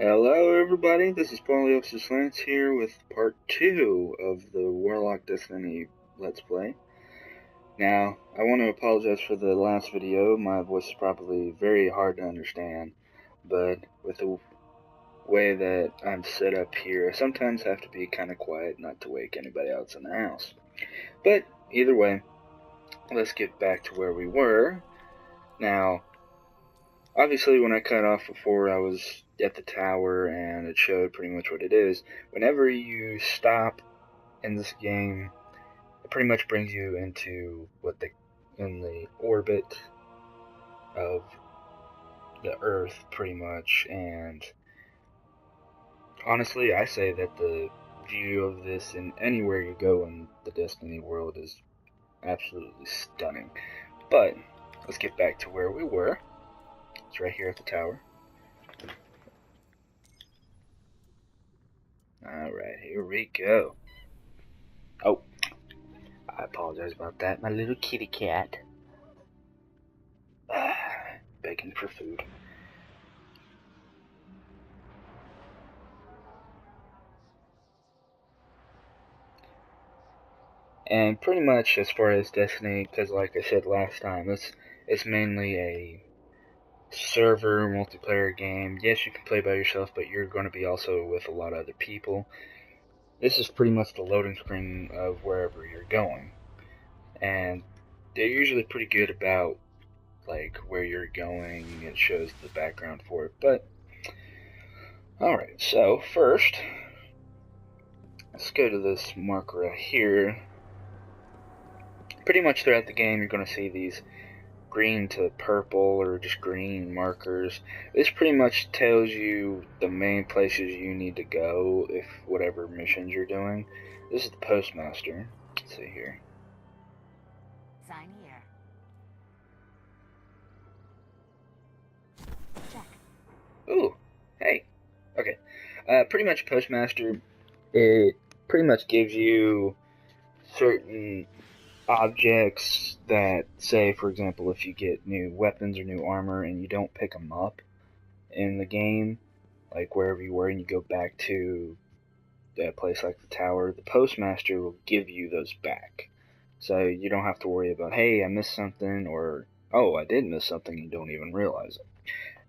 Hello everybody, this is Poliosis Lance here with part 2 of the Warlock Destiny Let's Play. Now, I want to apologize for the last video. My voice is probably very hard to understand, but with the way that I'm set up here, I sometimes have to be kind of quiet not to wake anybody else in the house. But either way, let's get back to where we were. Now, obviously, when I cut off before, I was at the tower, and it showed pretty much what it is. Whenever you stop in this game, it pretty much brings you into in the orbit of the Earth, pretty much. And honestly, I say that the view of this in anywhere you go in the Destiny world is absolutely stunning. But let's get back to where we were. It's right here at the tower. Alright, here we go. Oh, I apologize about that. My little kitty cat. Begging for food. And pretty much as far as Destiny, because like I said last time, it's mainly a server multiplayer game. Yes, you can play by yourself, but you're going to be also with a lot of other people. This is pretty much the loading screen of wherever you're going. And they're usually pretty good about like where you're going. It shows the background for it. But alright, so first let's go to this marker right here. Pretty much throughout the game, you're going to see these green to purple or just green markers. This pretty much tells you the main places you need to go if whatever missions you're doing. This is the Postmaster. Let's see here. Sign here. Check. Ooh, hey. Okay. Pretty much Postmaster, it pretty much gives you certain objects that, say, for example, if you get new weapons or new armor and you don't pick them up in the game, like wherever you were, and you go back to a place like the tower, the Postmaster will give you those back. So you don't have to worry about, hey, I missed something, or, oh, I did miss something, you don't even realize it.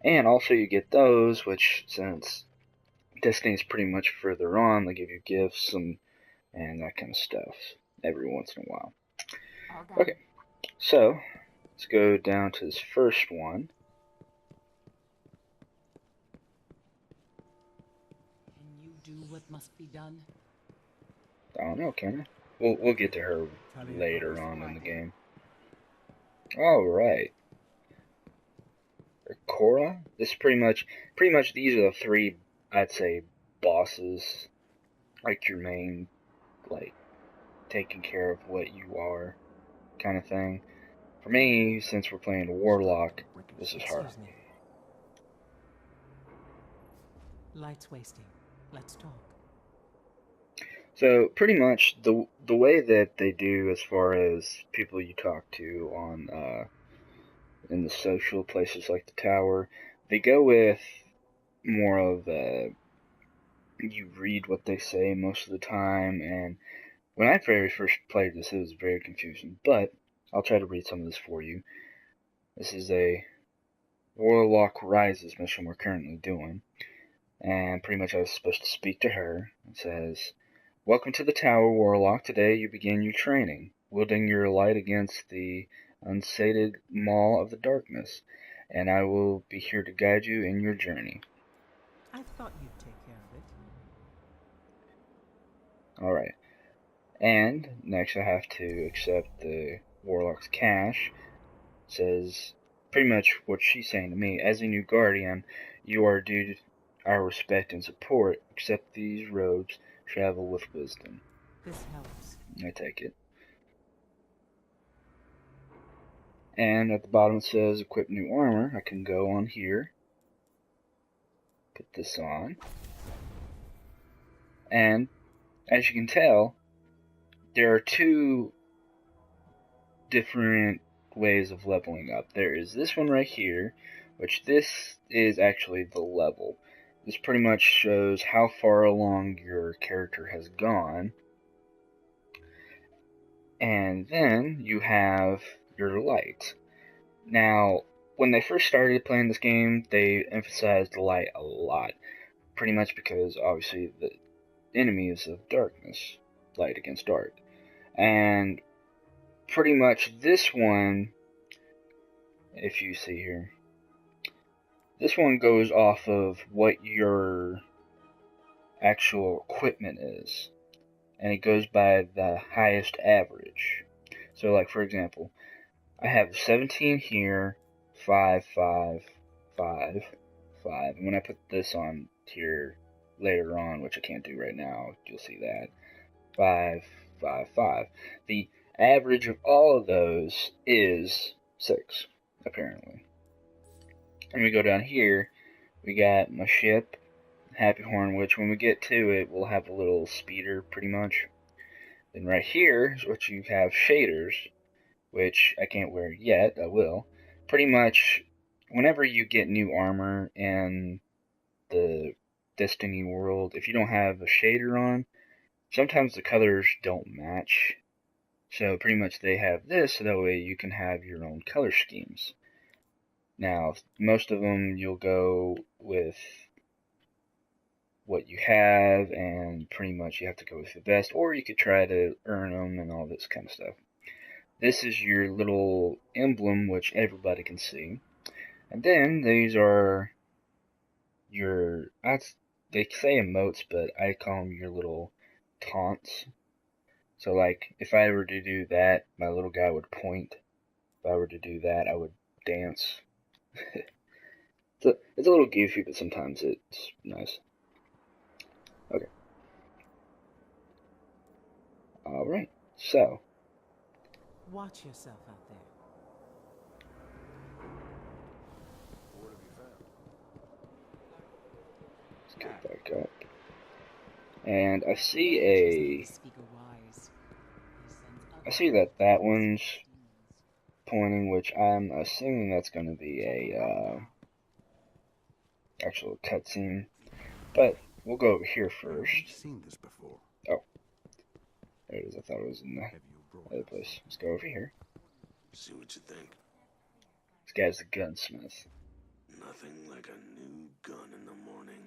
And also you get those, which, since Destiny's pretty much further on, they give you gifts and that kind of stuff every once in a while. Okay, so let's go down to this first one. Can you do what must be done? I don't know, can I? We'll get to her later on in the game. Alright. Cora? This is pretty much these are the three, I'd say, bosses. Like your main, like, taking care of what you are kind of thing. For me, since we're playing a Warlock, this is hard. Light's wasting. Let's talk. So pretty much the way that they do as far as people you talk to on in the social places like the tower, they go with more of you read what they say most of the time. And when I very first played this, it was very confusing, but I'll try to read some of this for you. This is a Warlock Rises mission we're currently doing, and pretty much I was supposed to speak to her. It says, "Welcome to the tower, Warlock. Today you begin your training, wielding your light against the unsated maw of the darkness, and I will be here to guide you in your journey." I thought you'd take care of it. Alright. And next I have to accept the Warlock's cash. It says pretty much what she's saying to me. As a new guardian, you are due our respect and support. Accept these robes. Travel with wisdom. This helps. I take it. And at the bottom it says equip new armor. I can go on here, put this on, and as you can tell, there are two different ways of leveling up. There is this one right here, which this is actually the level. this pretty much shows how far along your character has gone. And then you have your light. Now, when they first started playing this game, they emphasized the light a lot. Pretty much because, obviously, the enemy is of darkness. Light against dark. And pretty much this one, if you see here, this one goes off of what your actual equipment is. And it goes by the highest average. So, like, for example, I have 17 here, 5, 5, 5, 5. And when I put this on here later on, which I can't do right now, you'll see that. 5, 5, 5. The average of all of those is 6, apparently. And we go down here, we got my ship, Happy Horn, which when we get to it, we'll have a little speeder, pretty much. Then right here is what you have shaders, which I can't wear yet, I will. Pretty much, whenever you get new armor in the Destiny world, if you don't have a shader on, sometimes the colors don't match. So pretty much they have this, so that way you can have your own color schemes. Now, most of them you'll go with what you have, and pretty much you have to go with the best, or you could try to earn them and all this kind of stuff. This is your little emblem, which everybody can see. And then these are your, they say emotes, but I call them your little taunts. So like, if I were to do that, my little guy would point. If I were to do that, I would dance. It's a little goofy, but sometimes it's nice. Okay. Alright, so. Watch yourself out there. What have you found? Let's get back up. And I see that one's pointing, which I'm assuming that's going to be a actual cutscene. But we'll go over here first. I've seen this before. Oh, there it is. I thought it was in the other place. Let's go over here. See what you think. This guy's the Gunsmith. Nothing like a new gun in the morning.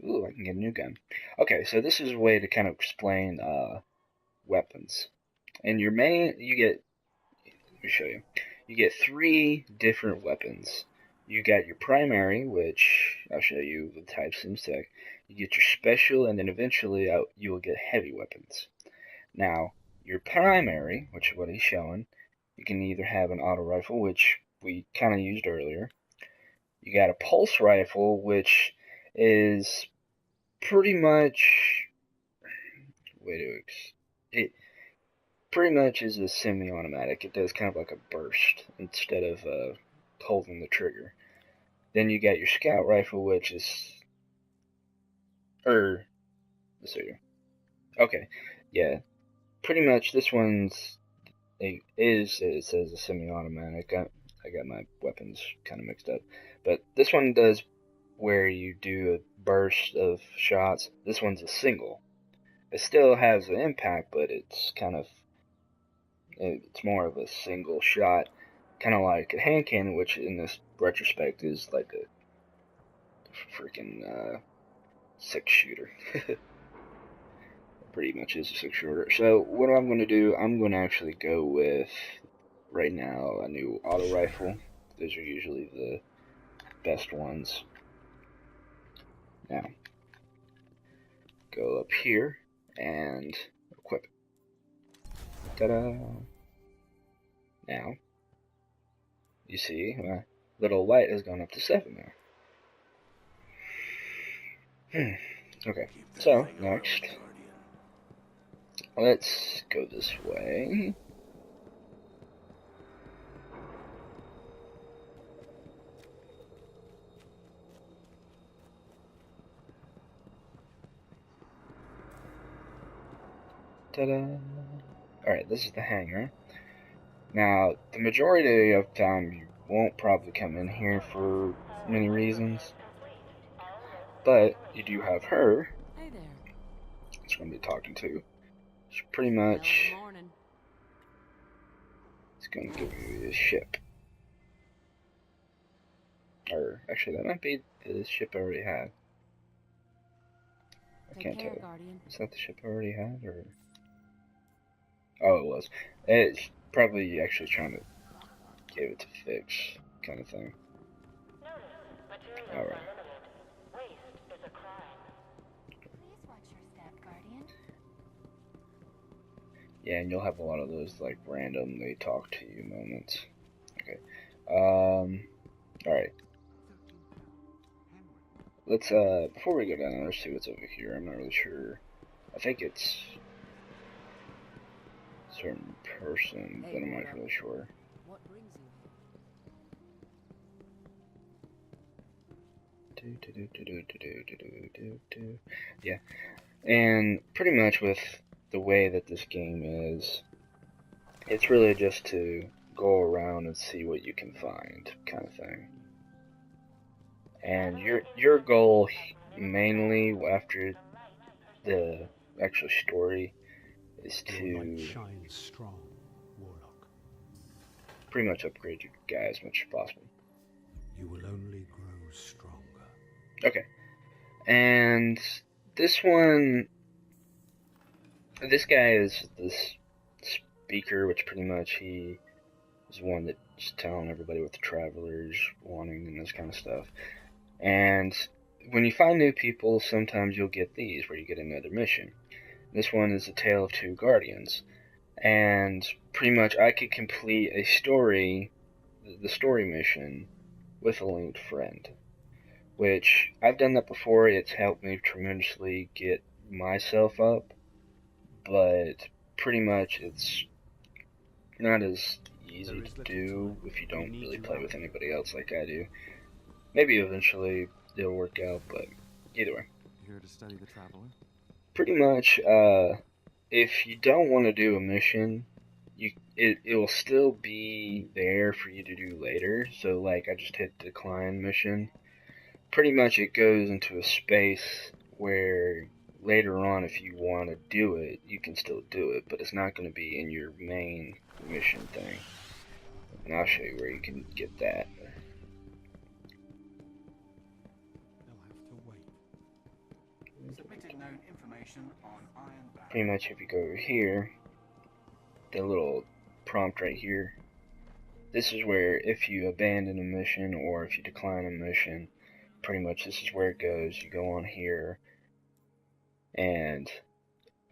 Ooh, I can get a new gun. Okay, so this is a way to kind of explain weapons. And your main, you get, let me show you. You get 3 different weapons. You got your primary, which I'll show you the types in a sec. You get your special, and then eventually you will get heavy weapons. Now, your primary, which is what he's showing, you can either have an auto rifle, which we kind of used earlier. You got a pulse rifle, which is pretty much, it pretty much is a semi-automatic. It does kind of like a burst instead of holding the trigger. Then you got your scout rifle, which is, let's see here. Okay, yeah, pretty much this one's, it says a semi-automatic. I got my weapons kind of mixed up. But this one does where you do a burst of shots. This one's a single. It still has an impact, but it's more of a single shot. Kind of like a hand cannon, which in this retrospect is like a freaking 6-shooter. Pretty much is a 6-shooter. So what I'm going to do, I'm going to actually go with, right now, a new auto rifle. Those are usually the best ones. Now, go up here and equip it. Ta-da! Now, you see, my little light has gone up to 7 there. Okay, so next, let's go this way. Ta-da! Alright, this is the hangar. Now, the majority of time you won't probably come in here for many reasons. But you do have her. Hey there. It's going to be talking to. So pretty much, Well, morning. it's going to give you this ship. Or actually, that might be the ship I already had. I can't tell. Guardian. Is that the ship I already had, or? Oh, it was. It's probably actually trying to give it to fix, kind of thing. Alright. Please watch your step, Guardian. Yeah, and you'll have a lot of those, like, random they talk to you moments. Okay. Alright. Let's, before we go down, let's see what's over here. I'm not really sure. I think it's a certain person, but I'm not really sure. What brings you here? Yeah. And pretty much with the way that this game is, it's really just to go around and see what you can find, kind of thing. And your goal mainly after the actual story is to shine strong, Warlock. pretty much upgrade your guy as much as possible. You will only grow stronger. Okay. And this one, this guy is this speaker, which pretty much he is one that's telling everybody what the traveler's wanting and this kind of stuff. And when you find new people, sometimes you'll get these, where you get another mission. This one is A Tale of Two Guardians. And pretty much I could complete a story, the story mission, with a linked friend. Which, I've done that before, it's helped me tremendously get myself up. But pretty much it's not as easy to do if you don't really play with anybody else like I do. Maybe eventually it'll work out, but either way. Here to study the traveler? Pretty much, if you don't want to do a mission, it will still be there for you to do later. So, like, I just hit decline mission. Pretty much it goes into a space where later on, if you want to do it, you can still do it, but it's not going to be in your main mission thing. And I'll show you where you can get that. Submitted known information on Iron Back. Pretty much if you go over here, the little prompt right here, this is where if you abandon a mission or if you decline a mission, pretty much this is where it goes. You go on here and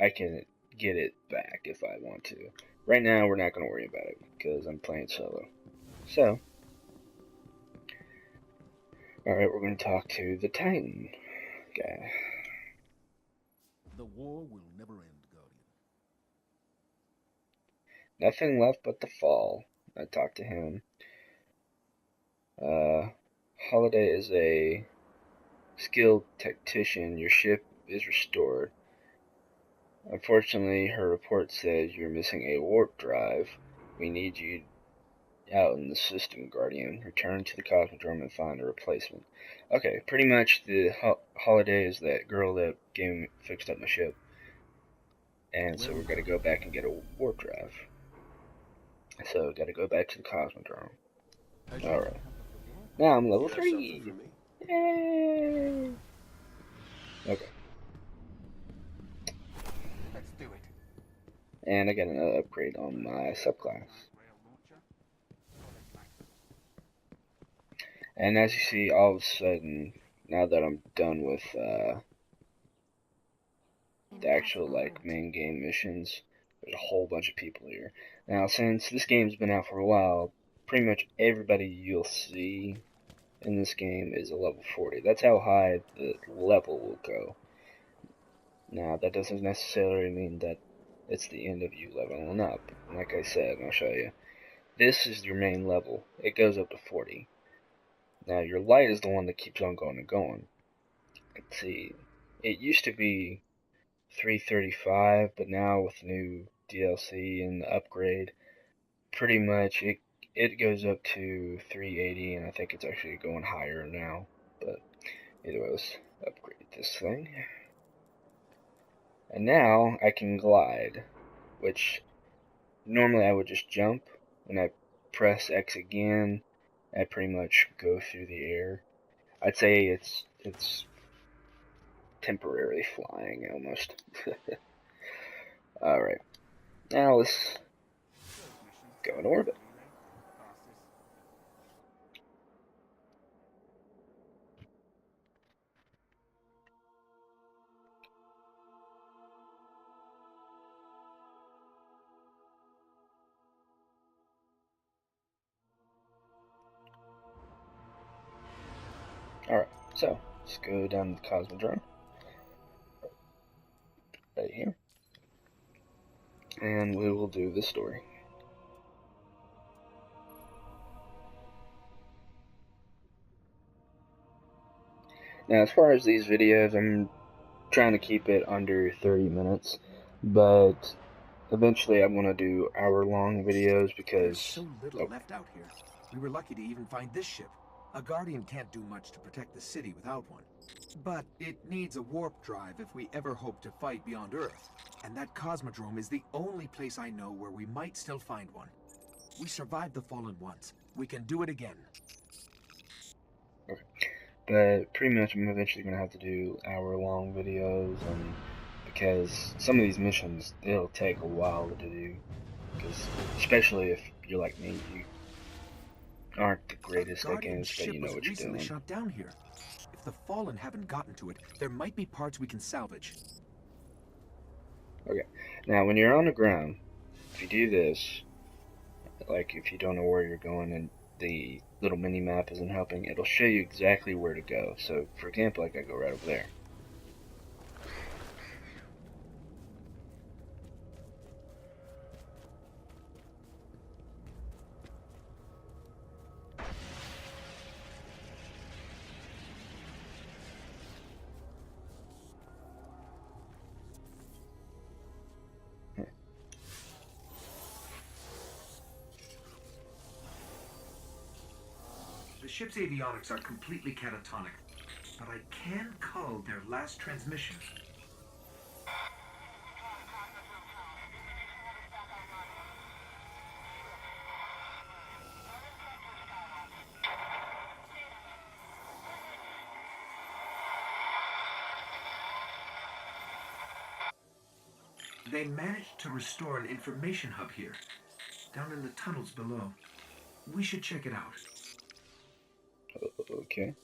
I can get it back if I want to. Right now we're not going to worry about it because I'm playing solo. So, alright, we're going to talk to the Titan guy. The war will never end, Guardian. Nothing left but the fall. I talked to him. Holiday is a skilled tactician. Your ship is restored. Unfortunately, her report says you're missing a warp drive. We need you out in the system, Guardian. Return to the Cosmodrome and find a replacement. Okay, pretty much the Holiday is that girl that fixed up my ship. And so we're gonna go back and get a warp drive. So, gotta go back to the Cosmodrome. Alright. Now I'm level 3! Yay! Okay. Let's do it. And I got another upgrade on my subclass. And as you see, all of a sudden, now that I'm done with the actual like main game missions, there's a whole bunch of people here. Now, since this game's been out for a while, pretty much everybody you'll see in this game is a level 40. That's how high the level will go. Now, that doesn't necessarily mean that it's the end of you leveling up. Like I said, I'll show you. This is your main level. It goes up to 40. Now, your light is the one that keeps on going and going. Let's see. It used to be 335, but now with new DLC and the upgrade, pretty much it goes up to 380, and I think it's actually going higher now. But anyways, Upgrade this thing. And now I can glide, which normally I would just jump. When I press X again, I pretty much go through the air. I'd say it's temporarily flying almost. Alright, now let's go in orbit. Alright, so let's go down the Cosmodrome. Right here. And we will do the story. Now, as far as these videos, I'm trying to keep it under 30 minutes, but eventually I'm going to do hour-long videos There's because... so little left out here. We were lucky to even find this ship. A Guardian can't do much to protect the city without one. But it needs a warp drive if we ever hope to fight beyond Earth. And that Cosmodrome is the only place I know where we might still find one. We survived the Fallen once. We can do it again. Okay. But pretty much I'm eventually going to have to do hour-long videos, and because some of these missions, they'll take a while to do. Because, especially if you're like me, you aren't the greatest at games, but you know what you're doing. Shot down here. If the Fallen haven't gotten to it, there might be parts we can salvage. Okay, now when you're on the ground, if you do this, like if you don't know where you're going and the little mini map isn't helping, it'll show you exactly where to go. So, for example, like I go right over there. The ship's avionics are completely catatonic, but I can cull their last transmission. They managed to restore an information hub here, down in the tunnels below. We should check it out. Okay.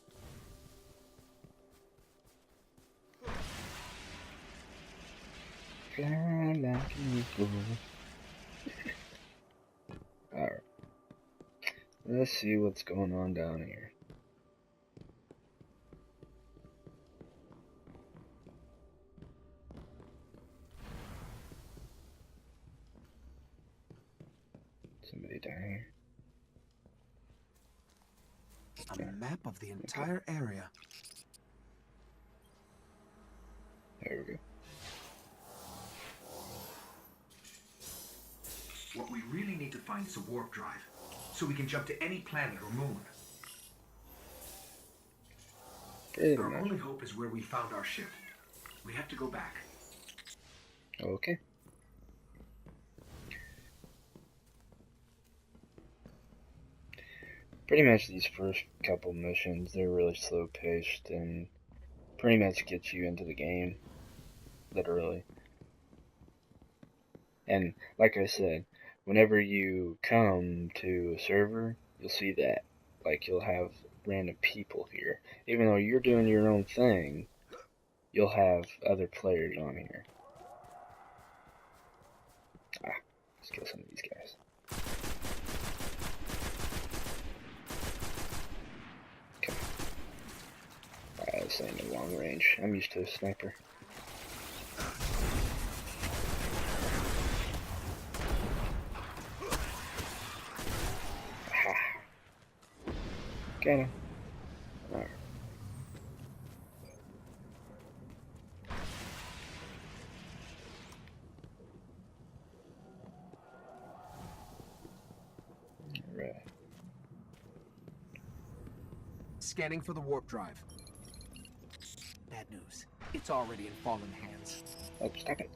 Fly like an eagle. Alright. Let's see what's going on down here. Somebody down here. A map of the entire area. There we go. What we really need to find is a warp drive, so we can jump to any planet or moon. Our only hope is where we found our ship. We have to go back. Okay. Pretty much these first couple missions, they're really slow paced and pretty much get you into the game, literally. And like I said, whenever you come to a server, you'll see that. Like, you'll have random people here. Even though you're doing your own thing, you'll have other players on here. Let's kill some of these guys. This ain't a long range. I'm used to a sniper. Aha. Got him. Alright. Alright. Scanning for the warp drive. Bad news. It's already in fallen hands. Oh, stop it.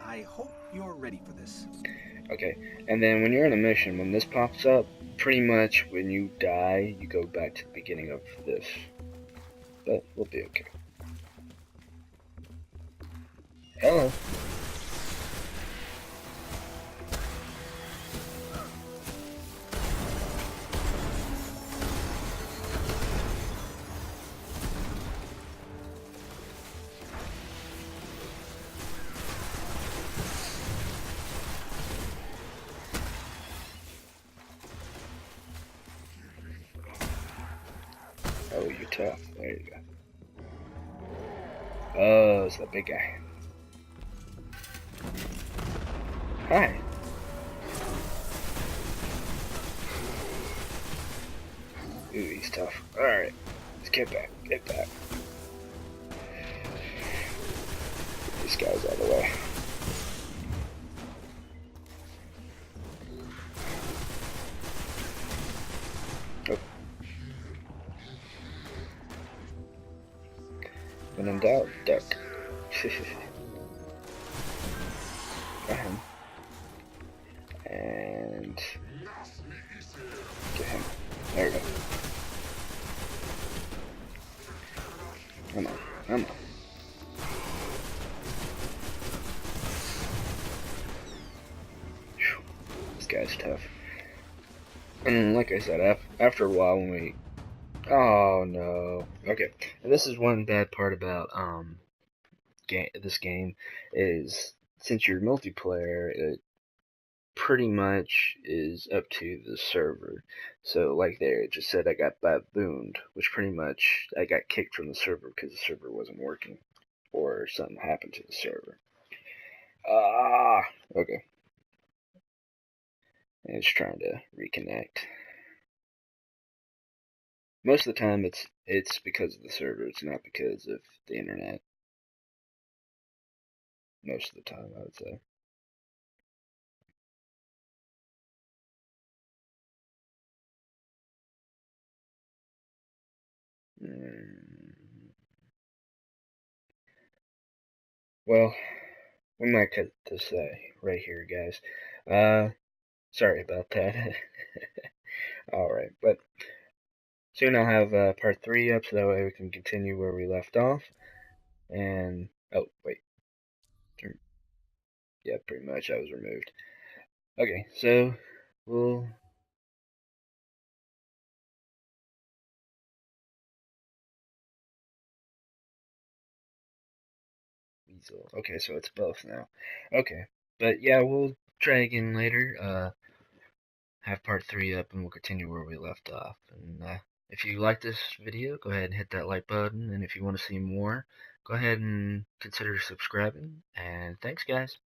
I hope you're ready for this. Okay, and then when you're in a mission, when this pops up, pretty much when you die, you go back to the beginning of this. But we'll be okay. Hello. Oh, you're tough. There you go. Oh, it's that big guy. Hi. Ooh, he's tough. Alright. Let's get back. Get back. Get these guys out of the way. Oh. When in doubt, duck. Got him. And get him. There we go. Come on, come on. Whew. This guy's tough. And like I said, after a while when we... Oh no. Okay. And this is one bad part about this game is since you're multiplayer, it pretty much is up to the server. So like there, it just said I got babooned, which pretty much I got kicked from the server because the server wasn't working, or something happened to the server. Okay. And it's trying to reconnect. Most of the time, it's because of the server. It's not because of the internet. Most of the time, I would say. Well, we might cut this right here, guys. Sorry about that. Alright, but soon I'll have part 3 up, so that way we can continue where we left off. And, oh, wait. Yeah, pretty much I was removed. Okay, so we'll... Weasel. Okay, so it's both now. Okay, but yeah, we'll try again later. Have part 3 up and we'll continue where we left off. And if you like this video, go ahead and hit that like button. And if you want to see more, go ahead and consider subscribing. And thanks, guys.